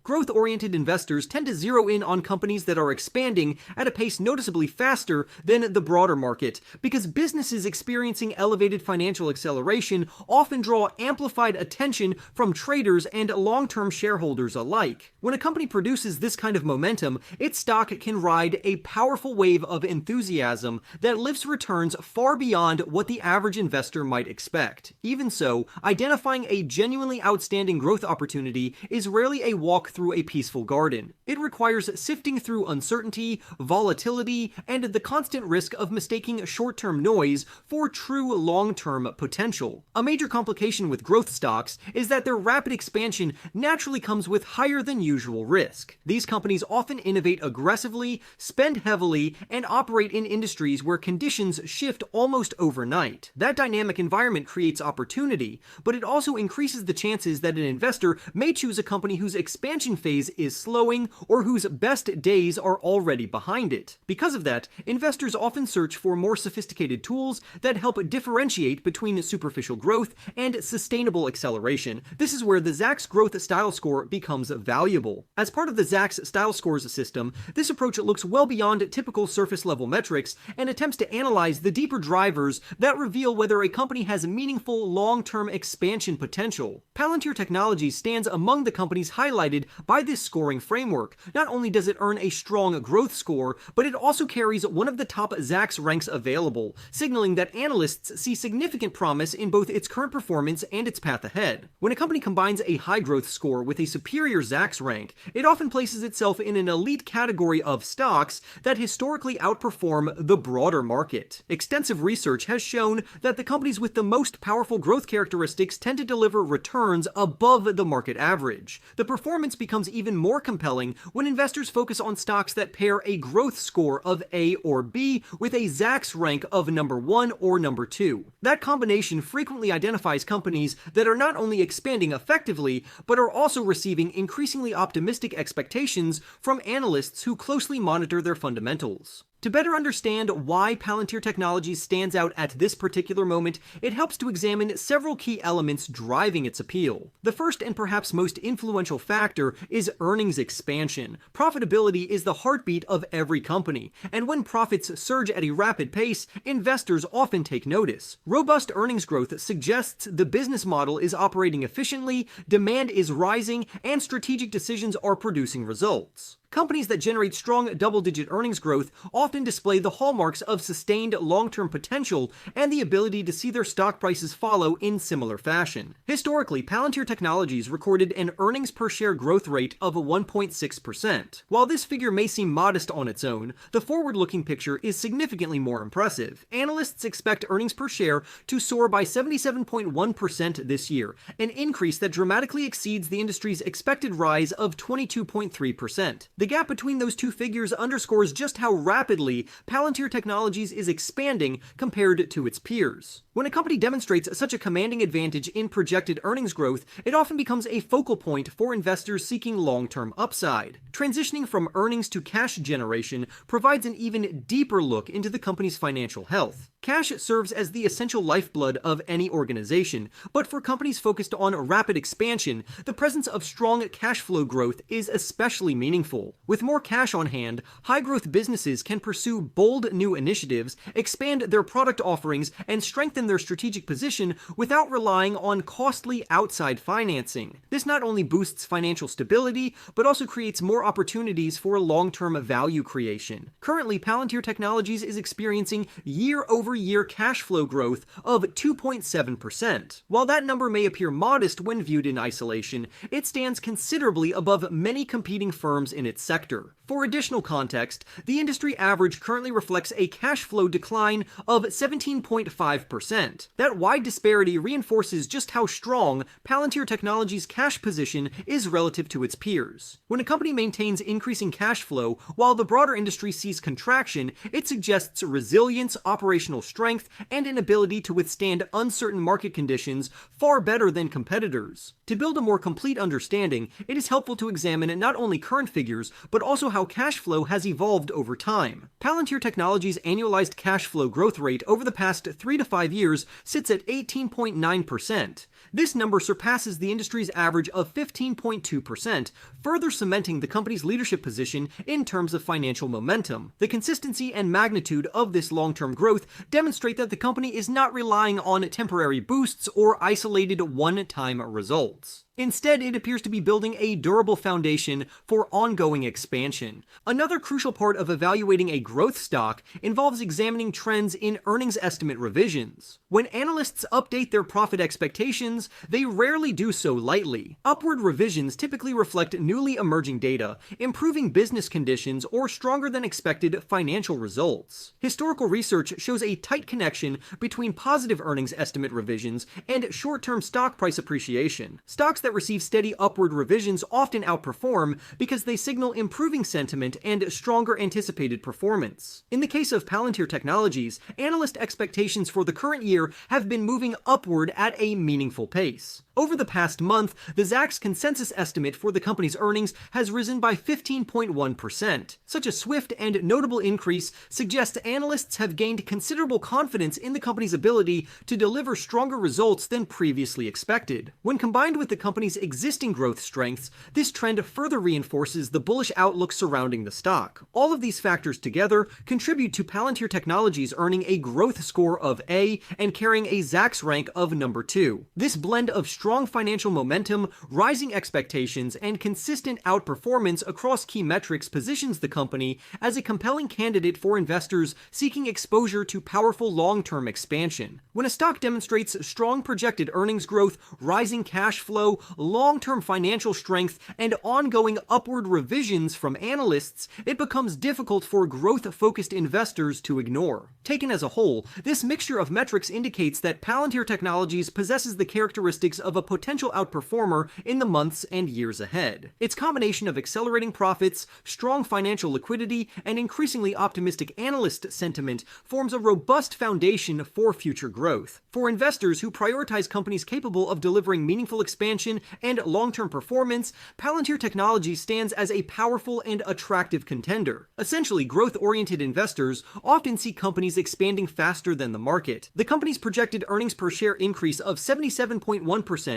Growth-oriented investors tend to zero in on companies that are expanding at a pace noticeably faster than the broader market, because businesses experiencing elevated financial acceleration often draw amplified attention from traders and long-term shareholders alike. When a company produces this kind of momentum, its stock can ride a powerful wave of enthusiasm that lifts returns far beyond what the average investor might expect. Even so, identifying a genuinely outstanding growth opportunity is rarely a walk through a peaceful garden. It requires sifting through uncertainty, volatility, and the constant risk of mistaking short-term noise for true long-term potential. A major complication with growth stocks is that their rapid expansion naturally comes with higher than usual risk. These companies often innovate aggressively, spend heavily, and operate in industries where conditions shift almost overnight. That dynamic environment creates opportunity, but it also increases the chances that an investor may choose a company whose expansion phase is slowing or whose best days are already behind it. Because of that, investors often search for more sophisticated tools that help differentiate between superficial growth and sustainable acceleration. This is where the Zacks Growth Style Score becomes valuable. As part of the Zacks Style Scores system, this approach looks well beyond typical surface-level metrics and attempts to analyze the deeper drivers that reveal whether a company has meaningful long-term expansion potential. Palantir Technologies stands among the companies highlighted by this scoring framework. Not only does it earn a strong growth score, but it also carries one of the top Zacks ranks available, signaling that analysts see significant promise in both its current performance and its path ahead. When a company combines a high growth score with a superior Zacks rank, it often places itself in an elite category of stocks that historically outperform the broader market. Extensive research has shown that the companies with the most powerful growth characteristics tend to deliver returns above the market average. The performance becomes even more compelling when investors focus on stocks that pair a growth score of A or B with a Zacks rank of number 1 or number 2. That combination frequently identifies companies that are not only expanding effectively, but are also receiving increasingly optimistic expectations from analysts who closely monitor their fundamentals. To better understand why Palantir Technologies stands out at this particular moment, it helps to examine several key elements driving its appeal. The first and perhaps most influential factor is earnings expansion. Profitability is the heartbeat of every company, and when profits surge at a rapid pace, investors often take notice. Robust earnings growth suggests the business model is operating efficiently, demand is rising, and strategic decisions are producing results. Companies that generate strong double-digit earnings growth often display the hallmarks of sustained long-term potential and the ability to see their stock prices follow in similar fashion. Historically, Palantir Technologies recorded an earnings per share growth rate of 1.6%. While this figure may seem modest on its own, the forward-looking picture is significantly more impressive. Analysts expect earnings per share to soar by 77.1% this year, an increase that dramatically exceeds the industry's expected rise of 22.3%. The gap between those two figures underscores just how rapidly Palantir Technologies is expanding compared to its peers. When a company demonstrates such a commanding advantage in projected earnings growth, it often becomes a focal point for investors seeking long-term upside. Transitioning from earnings to cash generation provides an even deeper look into the company's financial health. Cash serves as the essential lifeblood of any organization, but for companies focused on rapid expansion, the presence of strong cash flow growth is especially meaningful. With more cash on hand, high-growth businesses can pursue bold new initiatives, expand their product offerings, and strengthen their strategic position without relying on costly outside financing. This not only boosts financial stability, but also creates more opportunities for long-term value creation. Currently, Palantir Technologies is experiencing year-over-year cash flow growth of 2.7%. While that number may appear modest when viewed in isolation, it stands considerably above many competing firms in its sector. For additional context, the industry average currently reflects a cash flow decline of 17.5%. That wide disparity reinforces just how strong Palantir Technologies' cash position is relative to its peers. When a company maintains increasing cash flow while the broader industry sees contraction, it suggests resilience, operational strength, and an ability to withstand uncertain market conditions far better than competitors. To build a more complete understanding, it is helpful to examine not only current figures, but also how cash flow has evolved over time. Palantir Technologies' annualized cash flow growth rate over the past 3 to 5 years sits at 18.9%. This number surpasses the industry's average of 15.2%, further cementing the company's leadership position in terms of financial momentum. The consistency and magnitude of this long-term growth demonstrate that the company is not relying on temporary boosts or isolated one-time results. Instead, it appears to be building a durable foundation for ongoing expansion. Another crucial part of evaluating a growth stock involves examining trends in earnings estimate revisions. When analysts update their profit expectations, they rarely do so lightly. Upward revisions typically reflect newly emerging data, improving business conditions, or stronger than expected financial results. Historical research shows a tight connection between positive earnings estimate revisions and short-term stock price appreciation. Stocks that receive steady upward revisions often outperform because they signal improving sentiment and stronger anticipated performance. In the case of Palantir Technologies, analyst expectations for the current year have been moving upward at a meaningful pace. Over the past month, the Zacks consensus estimate for the company's earnings has risen by 15.1%. Such a swift and notable increase suggests analysts have gained considerable confidence in the company's ability to deliver stronger results than previously expected. When combined with the company's existing growth strengths, this trend further reinforces the bullish outlook surrounding the stock. All of these factors together contribute to Palantir Technologies earning a growth score of A and carrying a Zacks rank of number 2. This blend of strong financial momentum, rising expectations, and consistent outperformance across key metrics positions the company as a compelling candidate for investors seeking exposure to powerful long-term expansion. When a stock demonstrates strong projected earnings growth, rising cash flow, long-term financial strength, and ongoing upward revisions from analysts, it becomes difficult for growth-focused investors to ignore. Taken as a whole, this mixture of metrics indicates that Palantir Technologies possesses the characteristics of a potential outperformer in the months and years ahead. Its combination of accelerating profits, strong financial liquidity, and increasingly optimistic analyst sentiment forms a robust foundation for future growth. For investors who prioritize companies capable of delivering meaningful expansion and long-term performance, Palantir Technologies stands as a powerful and attractive contender. Essentially, growth-oriented investors often see companies expanding faster than the market. The company's projected earnings per share increase of 77.1%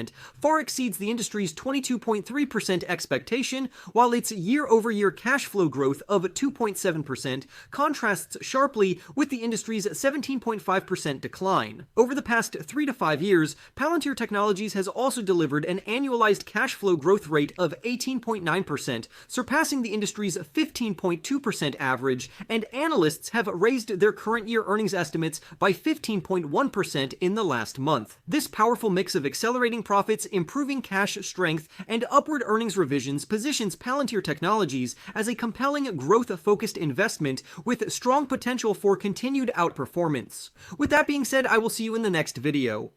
far exceeds the industry's 22.3% expectation, while its year-over-year cash flow growth of 2.7% contrasts sharply with the industry's 17.5% decline. Over the past 3 to 5 years, Palantir Technologies has also delivered an annualized cash flow growth rate of 18.9%, surpassing the industry's 15.2% average, and analysts have raised their current year earnings estimates by 15.1% in the last month. This powerful mix of accelerating profits, improving cash strength, and upward earnings revisions positions Palantir Technologies as a compelling growth-focused investment with strong potential for continued outperformance. With that being said, I will see you in the next video.